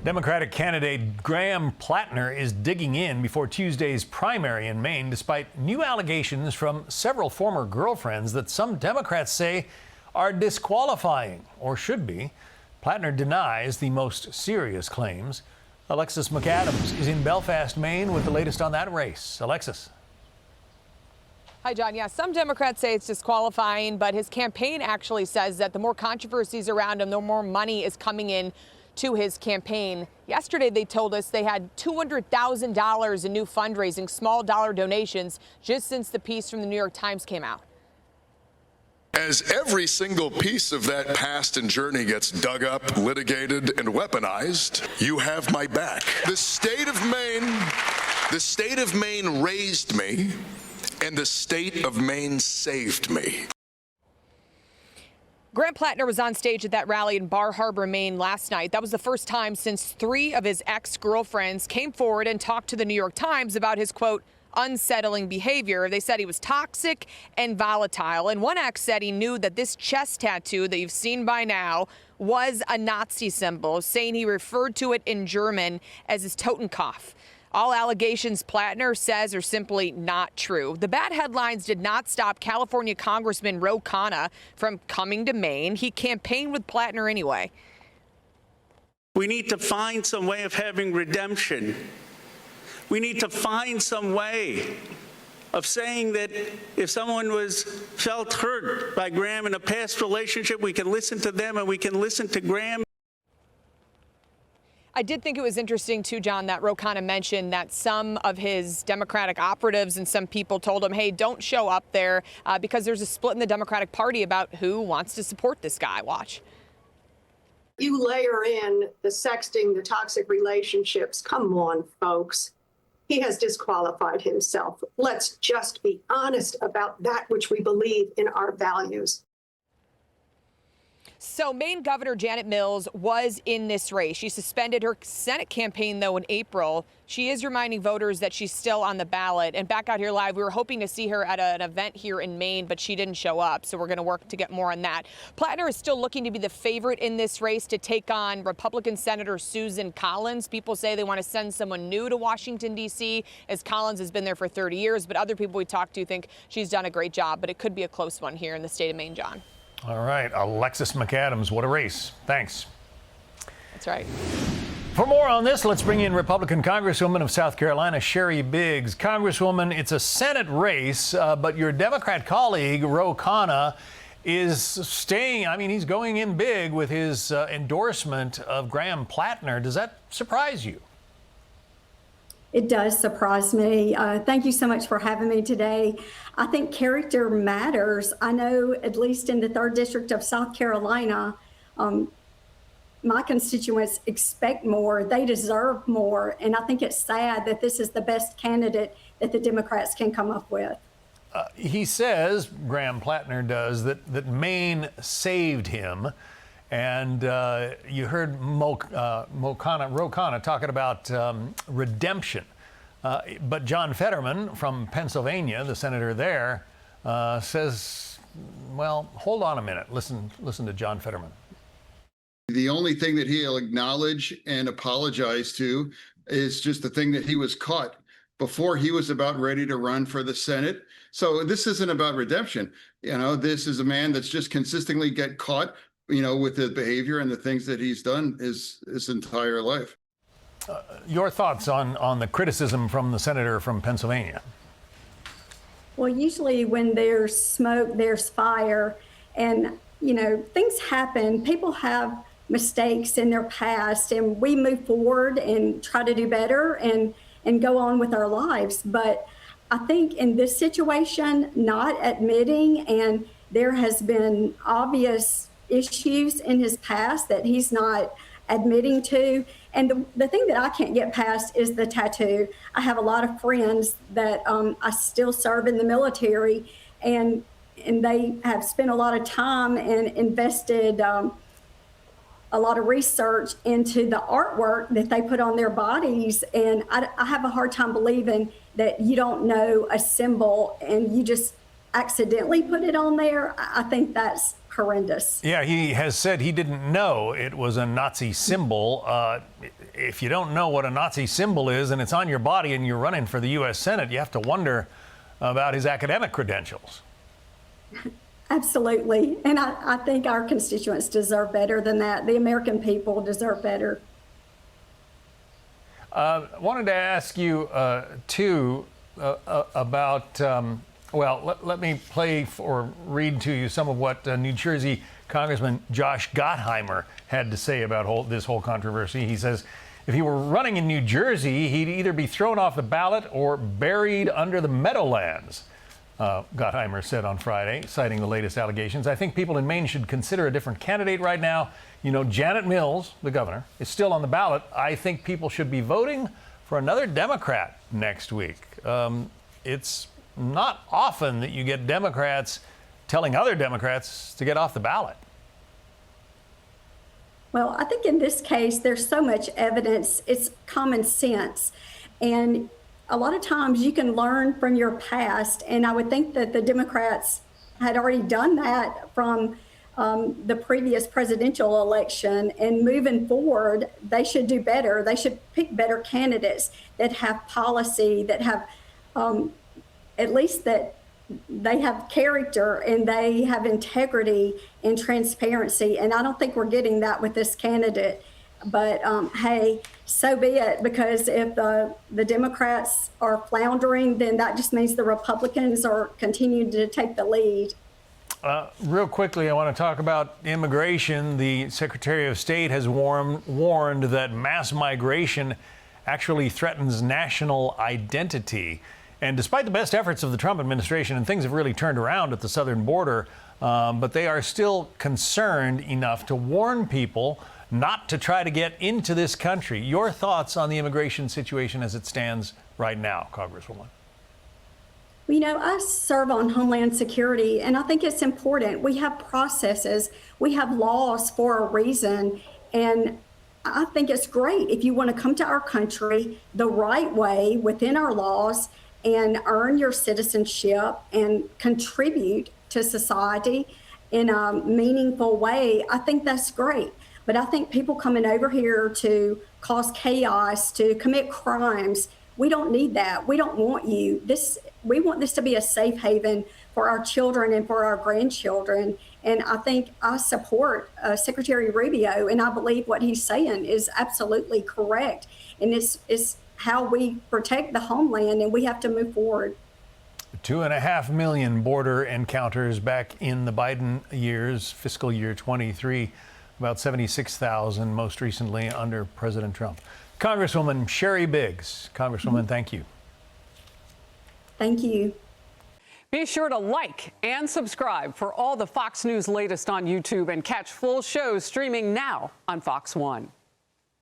Democratic candidate Graham Platner is digging in before Tuesday's primary in Maine, despite new allegations from several former girlfriends that some Democrats say are disqualifying, or should be. Platner denies the most serious claims. Alexis McAdams is in Belfast, Maine, with the latest on that race. Alexis. Hi, John. Yeah, some Democrats say it's disqualifying, but his campaign actually says that the more controversies around him, the more money is coming in to his campaign. Yesterday, they told us they had $200,000 in new fundraising, small dollar donations, just since the piece from the New York Times came out. As every single piece of that past and journey gets dug up, litigated, and weaponized, you have my back. The state of Maine raised me, and the state of Maine saved me. Graham Platner was on stage at that rally in Bar Harbor, Maine last night. That was the first time since 3 of his ex-girlfriends came forward and talked to the New York Times about his, quote, unsettling behavior. They said he was toxic and volatile. And one ex said he knew that this chest tattoo that you've seen by now was a Nazi symbol, saying he referred to it in German as his Totenkopf. All allegations, Platner says, are simply not true. The bad headlines did not stop California Congressman Ro Khanna from coming to Maine. He campaigned with Platner anyway. We need to find some way of having redemption. We need to find some way of saying that if someone felt hurt by Graham in a past relationship, we can listen to them and we can listen to Graham. I did think it was interesting, too, John, that Ro Khanna mentioned that some of his Democratic operatives and some people told him, hey, don't show up there because there's a split in the Democratic Party about who wants to support this guy. Watch. You layer in the sexting, the toxic relationships. Come on, folks. He has disqualified himself. Let's just be honest about that which we believe in our values. So Maine Governor Janet Mills was in this race. She suspended her Senate campaign, though, in April. She is reminding voters that she's still on the ballot. And back out here live, we were hoping to see her at an event here in Maine, but she didn't show up. So we're going to work to get more on that. Platner is still looking to be the favorite in this race to take on Republican Senator Susan Collins. People say they want to send someone new to Washington, D.C., as Collins has been there for 30 years. But other people we talked to think she's done a great job. But it could be a close one here in the state of Maine, John. All right, Alexis McAdams, what a race. Thanks. That's right. For more on this, let's bring in Republican Congresswoman of South Carolina, Sheri Biggs. Congresswoman, it's a Senate race, but your Democrat colleague, Ro Khanna, is staying. I mean, he's going in big with his endorsement of Graham Platner. Does that surprise you? It does surprise me. Thank you so much for having me today. I think character matters. I know, at least in the 3rd District of South Carolina, my constituents expect more. They deserve more. And I think it's sad that this is the best candidate that the Democrats can come up with. He says, Graham Platner does, that Maine saved him. And you heard Ro Khanna talking about redemption. But John Fetterman from Pennsylvania, the senator there, says, well, hold on a minute. Listen to John Fetterman. The only thing that he'll acknowledge and apologize to is just the thing that he was caught before he was about ready to run for the Senate. So this isn't about redemption. You know, this is a man that's just consistently get caught, you know, with the behavior and the things that he's done his entire life. Your thoughts on the criticism from the senator from Pennsylvania? Well, usually when there's smoke, there's fire. And, you know, things happen. People have mistakes in their past, and we move forward and try to do better and go on with our lives. But I think in this situation, not admitting, and there has been obvious issues in his past that he's not admitting to. And the thing that I can't get past is the tattoo. I have a lot of friends that I still serve in the military, and they have spent a lot of time and invested a lot of research into the artwork that they put on their bodies. And I have a hard time believing that you don't know a symbol and you just accidentally put it on there. I think that's horrendous. Yeah, he has said he didn't know it was a Nazi symbol. If you don't know what a Nazi symbol is and it's on your body and you're running for the U.S. Senate, you have to wonder about his academic credentials. Absolutely. And I think our constituents deserve better than that. The American people deserve better. Wanted to ask you, too, about, let me play or read to you some of what New Jersey Congressman Josh Gottheimer had to say about this whole controversy. He says, if he were running in New Jersey, he'd either be thrown off the ballot or buried under the Meadowlands. Gottheimer said on Friday, citing the latest allegations. I think people in Maine should consider a different candidate right now. You know, Janet Mills, the governor, is still on the ballot. I think people should be voting for another Democrat next week. It's not often that you get Democrats telling other Democrats to get off the ballot. Well, I think in this case, there's so much evidence. It's common sense. And a lot of times you can learn from your past, and I would think that the Democrats had already done that from the previous presidential election, and moving forward, they should do better. They should pick better candidates that have policy, that have at least that they have character and they have integrity and transparency. And I don't think we're getting that with this candidate. But hey, so be it, because if the Democrats are floundering, then that just means the Republicans are continuing to take the lead. Real quickly, I want to talk about immigration. The Secretary of State has warned that mass migration actually threatens national identity. And despite the best efforts of the Trump administration, and things have really turned around at the southern border, but they are still concerned enough to warn people not to try to get into this country. Your thoughts on the immigration situation as it stands right now, Congresswoman? You know, I serve on Homeland Security, and I think it's important. We have processes, we have laws for a reason, and I think it's great if you want to come to our country the right way within our laws and earn your citizenship and contribute to society in a meaningful way. I think that's great. But I think people coming over here to cause chaos, to commit crimes, we don't need that. We don't want you. We want this to be a safe haven for our children and for our grandchildren. And I think I support Secretary Rubio, and I believe what he's saying is absolutely correct. And it's how we protect the homeland, and we have to move forward. 2.5 million border encounters back in the Biden years, fiscal year 23. About 76,000 most recently under President Trump. Congresswoman Sheri Biggs. Congresswoman, thank you. Thank you. Be sure to like and subscribe for all the Fox News latest on YouTube, and catch full shows streaming now on Fox One.